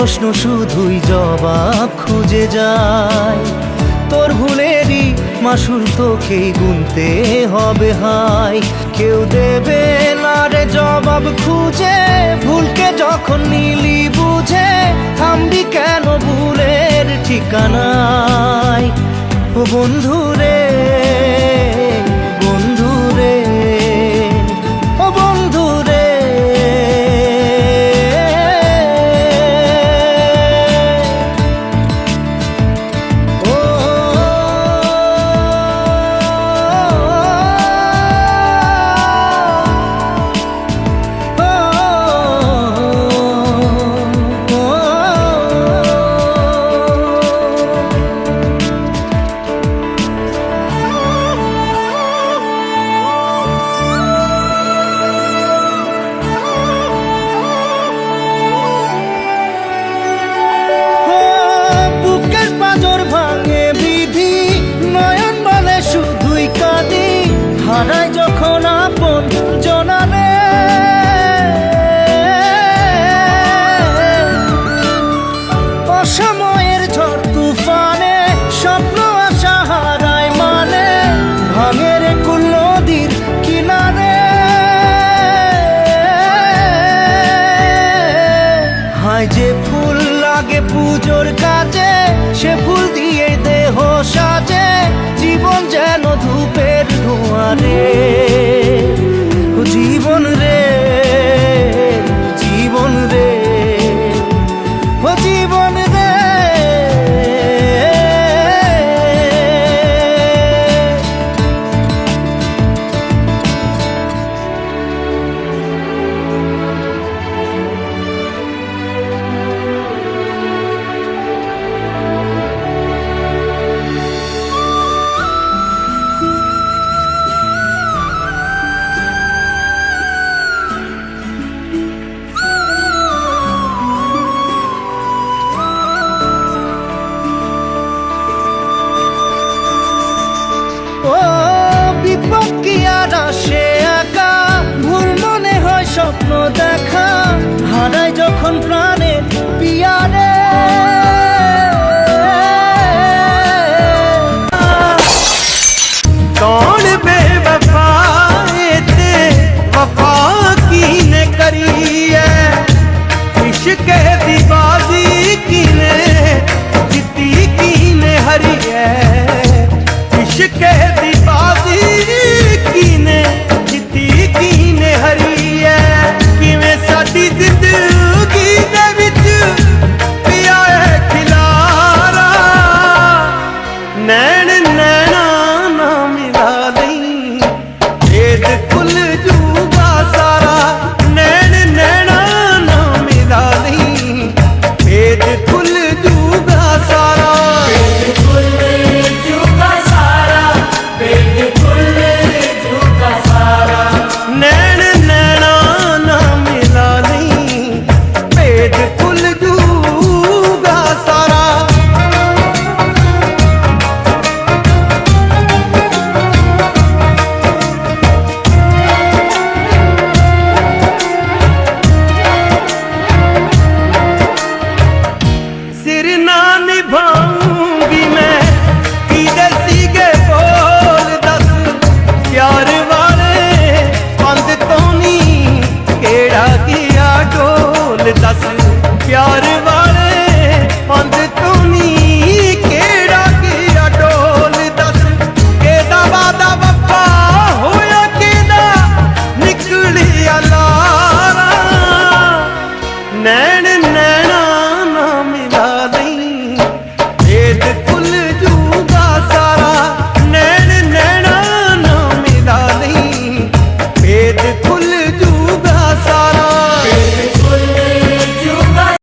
প্রশ্ন শুধুই জবাব খুঁজে যায়। তোর ভুলেরই মাসুল তোকেই গুনতে হবে হাই। কেউ দেবে না রে জবাব খুঁজে, ভুলকে যখন নিলি বুঝে থামবি কেন ভুলের ঠিকানায়। ও বন্ধু রে, বন্ধু রে, ও বন্ধু রে। হারাই যখন আপন জনারে, অসময়ের ঝড় তুফানে স্বপ্ন আশা হারায় মানে, ভাঙের কুল নদীর কিনারে। হায় যে ফুল লাগে পুজোর কাজে, সে ফুল দিয়ে দেহ সাজে, জীবন যেন ধূপের ধোঁয়ারে। জীবন রে, জীবন রে, ও জীবন রে। স্বপ্ন দেখা হারাই যখন প্রাণের পিয়ারে। कौन बेवफा ते वफा कीने करी है, इश्क दी बाजी कीने जीती कीने हरी है, इश्क दी बाजी कीने जीती कीने हरी है। किवें साडी जिंदगी दे विच पिया है खिलारा, नैन नैना ना मिला नहीं भेद खुल जूगा सारा, नैन नैना ना मिला नहीं भेद खुल जूगा सारा, भेद खुल जूगा सारा, भेद खुल जूगा सारा, नैन नैना ना मिला नहीं भेद खुल जूगा सारा। सिर ना निभाऊंगी मैं किदे सीगे बोल दस, प्यार वाले पंद तो नी केड़ा किया डोल दस, प्यार वाले पंद तो नी केड़ा किया डोल दस। केदा वादा वफा होया केदा निकलिया लारा, नैन नैना